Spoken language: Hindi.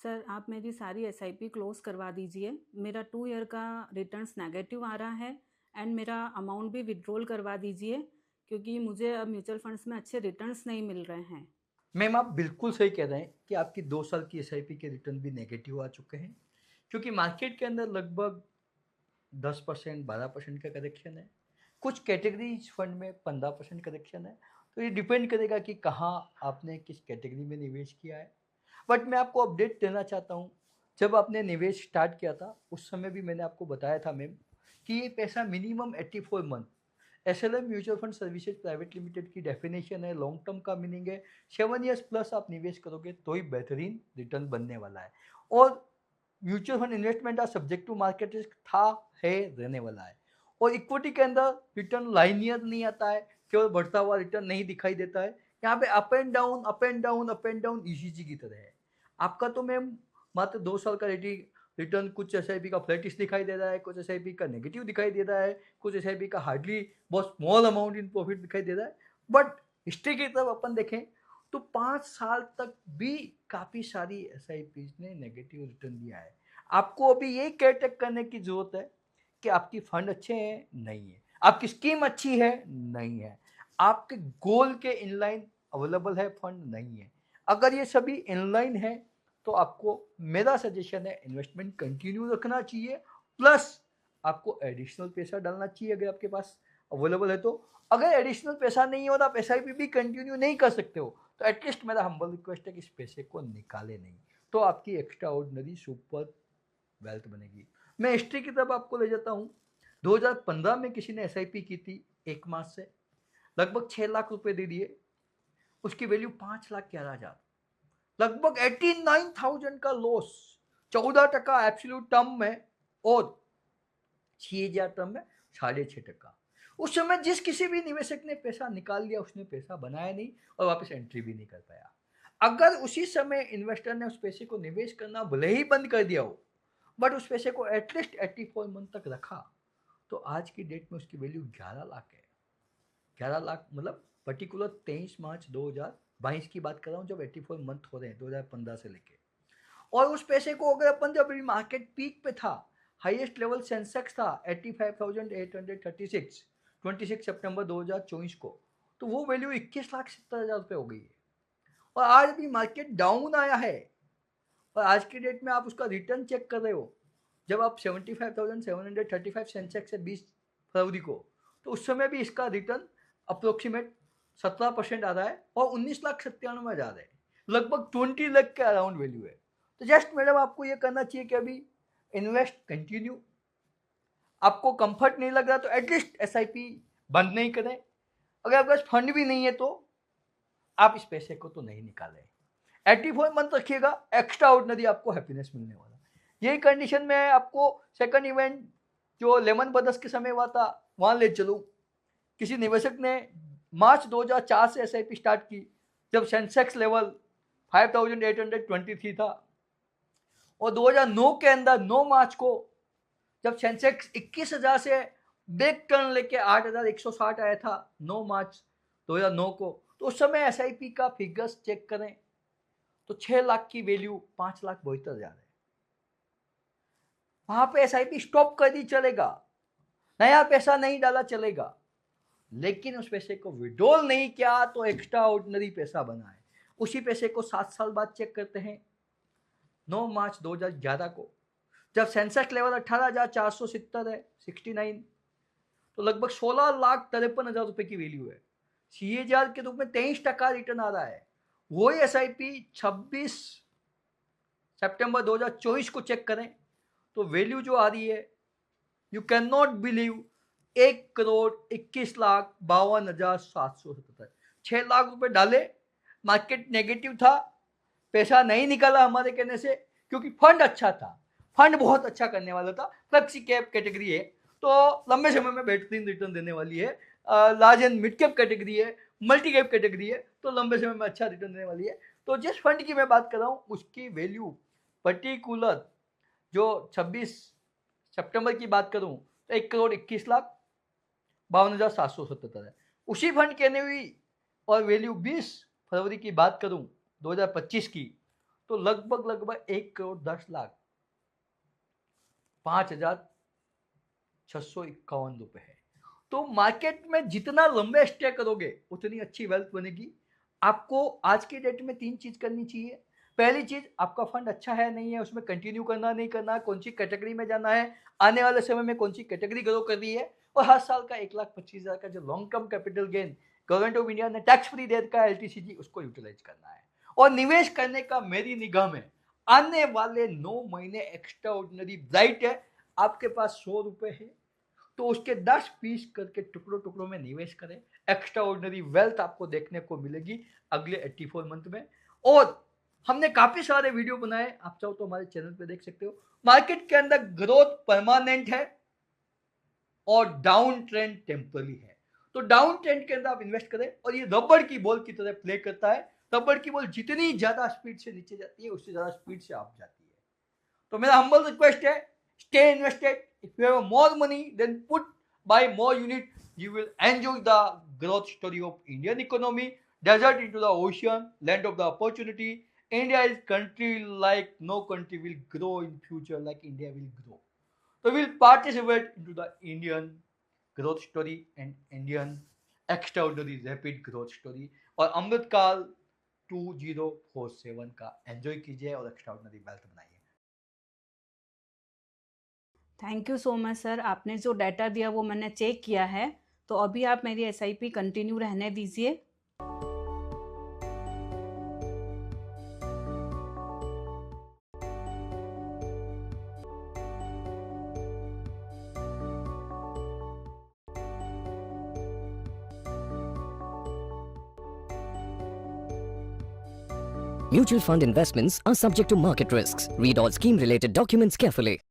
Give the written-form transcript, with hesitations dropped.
सर आप मेरी सारी एसआईपी क्लोज करवा दीजिए। मेरा 2 ईयर का रिटर्न्स नेगेटिव आ रहा है एंड मेरा अमाउंट भी विड्रॉल करवा दीजिए, क्योंकि मुझे अब म्यूचुअल फंड्स में अच्छे रिटर्न्स नहीं मिल रहे हैं। मैम आप बिल्कुल सही कह रहे हैं कि आपकी 2 साल की एसआईपी के रिटर्न भी नेगेटिव आ चुके हैं, क्योंकि मार्केट के अंदर लगभग 10% 12% का करेक्शन है। कुछ कैटेगरीज फंड में 15% करेक्शन है। तो ये डिपेंड करेगा कि कहाँ आपने किस कैटेगरी में निवेश किया है। बट मैं आपको अपडेट देना चाहता हूँ, जब आपने निवेश स्टार्ट किया था उस समय भी मैंने आपको बताया था मैम कि ये पैसा minimum 84 month, SLM mutual fund services private limited की डेफिनेशन है, लॉन्ग टर्म का मीनिंग है 7 ईयर्स प्लस आप निवेश करोगे तो ही बेहतरीन रिटर्न बनने वाला है। और mutual fund investment are subject to market risk था, है, रहने वाला है। और इक्विटी के अंदर रिटर्न लाइनियर नहीं आता है, केवल बढ़ता हुआ रिटर्न नहीं दिखाई देता है। यहाँ पे up and down up and down up and down ECG की तरह है। आपका तो मैम मात्र 2 साल का रिटर्न कुछ एसआईपी का फ्लैटिश दिखाई दे रहा है, कुछ एसआईपी का नेगेटिव दिखाई दे रहा है, कुछ एसआईपी का हार्डली बहुत स्मॉल अमाउंट इन प्रॉफिट दिखाई दे रहा है। बट हिस्ट्री की तरफ अपन देखें तो 5 साल तक भी काफ़ी सारी एसआईपी ने नेगेटिव रिटर्न दिया है। आपको अभी यही केयर टेक करने की जरूरत है कि आपकी फंड अच्छे हैं, नहीं है, आपकी स्कीम अच्छी है, नहीं है, आपके गोल के इनलाइन अवेलेबल है फंड, नहीं है। अगर ये सभी इनलाइन है तो आपको मेरा सजेशन है इन्वेस्टमेंट कंटिन्यू रखना चाहिए, प्लस आपको एडिशनल पैसा डालना चाहिए अगर आपके पास अवेलेबल है तो। अगर एडिशनल पैसा नहीं हो तो आप एसआईपी भी कंटिन्यू नहीं कर सकते हो, तो एटलीस्ट मेरा हम्बल रिक्वेस्ट है कि इस पैसे को निकाले नहीं, तो आपकी एक्स्ट्रा ऑर्डिनरी सुपर वेल्थ बनेगी। मैं हिस्ट्री की तरफ आपको ले जाता हूँ। 2015 में किसी ने एसआईपी की थी 1 मास से, लगभग 6 लाख रुपए दे दिए, उसकी वैल्यू 5,11,000, लगभग 89,000 का लॉस, 14% एब्सोल्यूट टर्म में और 6,000 टर्म में 6.5%। उस समय जिस किसी भी निवेशक ने पैसा निकाल लिया उसने पैसा बनाया नहीं और वापस एंट्री भी नहीं कर पाया। अगर उसी समय इन्वेस्टर ने उस पैसे को निवेश करना भले ही बंद कर दिया हो, बट उस पैसे को एटलीस्ट 84 मंथ तक रखा, तो आज की डेट में उसकी वैल्यू 11 लाख है। 11 लाख मतलब पर्टिकुलर 23 मार्च 2022 की बात कर रहा हूँ, जब 84 मंथ हो रहे हैं 2015 से लेके। और उस पैसे को अगर अपन जब मार्केट पीक पे था, हाईएस्ट लेवल सेंसेक्स था 85,836 26 सितंबर 2024 को, तो वो वैल्यू 21,70,000 रुपये हो गई है। और आज भी मार्केट डाउन आया है और आज की डेट में आप उसका रिटर्न चेक कर रहे हो, जब आप 75,735 सेंसेक्स से 20 फरवरी को, तो उस समय भी इसका रिटर्न अप्रोक्सीमेट 17% आ रहा है और 19,97,000 है, लगभग 20 लाख के अराउंड वैल्यू है। तो जस्ट मैडम आपको ये करना चाहिए कि अभी इन्वेस्ट कंटिन्यू, आपको कंफर्ट नहीं लग रहा तो एटलीस्ट एसआईपी बंद नहीं करें, अगर आपके पास फंड भी नहीं है तो आप इस पैसे को तो नहीं निकालें, 84 मंथ रखिएगा, एक्स्ट्रा ऑर्डिनरी आपको हैप्पीनेस मिलने वाला। यही कंडीशन में आपको सेकंड इवेंट जो लेमन ब्रदर्स के समय हुआ था वहां ले चलूं। किसी निवेशक ने मार्च 2004 से एसआईपी स्टार्ट की, जब सेंसेक्स लेवल 5,823 था, और 2009 के अंदर 9 मार्च को जब सेंसेक्स 21,000 से बैक टर्न लेके 8,160 आया था 9 मार्च 2009 को, तो उस समय एसआईपी का फिगर्स चेक करें तो 6 लाख की वैल्यू 5,72,000 है। वहां पे एसआईपी स्टॉप कर दी चलेगा, नया पैसा नहीं डाला चलेगा, लेकिन उस पैसे को विड्रॉल नहीं किया तो एक्स्ट्रा ऑर्डिनरी पैसा बना है। उसी पैसे को 7 साल बाद चेक करते हैं 9 मार्च 2011 को, जब सेंसेक्स लेवल 18,470 है 69, तो लगभग 16,53,000 रुपए की वैल्यू है, सीएजीआर के रूप में 23% रिटर्न आ रहा है। वही एसआईपी 26 सितंबर 2024 को चेक करें तो वैल्यू जो आ रही है, you can not believe, 1,21,52,777, 6 lakh रुपए डाले, मार्केट नेगेटिव था, पैसा नहीं निकाला हमारे कहने से, क्योंकि फंड अच्छा था, फंड बहुत अच्छा करने वाला था, फ्लेक्सी कैप कैटेगरी है तो लंबे समय में बेहतरीन रिटर्न देने वाली है, large and mid cap category है, मल्टी कैप कैटेगरी है तो लंबे समय में अच्छा रिटर्न देने वाली है। तो जिस फंड की मैं बात कर रहा हूँ उसकी वैल्यू पर्टिकुलर जो 26 सितंबर की बात करूं तो 1,21,52,777 है। उसी फंड की हुई और वैल्यू 20 फरवरी की बात करूं 2025 की तो लगभग 1,10,00,000 5,651 रुपए है। तो मार्केट में जितना लंबे स्टे करोगे उतनी अच्छी वेल्थ बनेगी। आपको आज के डेट में 3 चीज करनी चाहिए। पहली चीज, आपका फंड अच्छा है नहीं है, उसमें कंटिन्यू करना नहीं करना, कौन सी कैटेगरी में जाना है, आने वाले समय में कौन सी कैटेगरी ग्रो कर रही है, और हर साल का 1,25,000 का जो long term capital gain government of India ने टैक्स फ्री दे रखा है LTCG, उसको यूटिलाइज करना है। और निवेश करने का मेरी निगाह में आने वाले 9 महीने एक्स्ट्रा ऑर्डिनरी ब्राइट है। आपके पास 100 रुपए है तो उसके 10 पीस करके टुकड़ों टुकड़ों में निवेश करें। एक्स्ट्रा ऑर्डिनरी वेल्थ आपको देखने को मिलेगी अगले 84 मंथ में। और हमने काफी सारे वीडियो बनाए, आप चाहो तो हमारे चैनल पे देख सकते हो। मार्केट के अंदर ग्रोथ परमानेंट है और डाउन ट्रेंड टेम्पररी है। तो डाउन ट्रेंड के अंदर आप इन्वेस्ट करें, और ये रबड़ की बॉल की तरह प्ले करता है। रबड़ की बॉल जितनी ज्यादा स्पीड से नीचे जाती है उससे ज्यादा स्पीड से आप जाती है। तो मेरा हम्बल रिक्वेस्ट है, stay invested. If you have more money, then buy more unit. You will enjoy the growth story of Indian economy. Desert into the ocean, land of the opportunity. India is country like no country will grow in future like India will grow. So we'll participate into the Indian growth story and Indian extraordinary rapid growth story. और अमृतकाल 2047 का एंजॉय कीजिए और एक्स्ट्राऑर्डिनरी वेल्थ बनाइए। Thank you so much sir, आपने जो डाटा दिया वो मैंने चेक किया है, तो अभी आप मेरी SIP कंटिन्यू रहने दीजिए। Mutual fund investments are subject to market risks. Read all scheme-related documents carefully.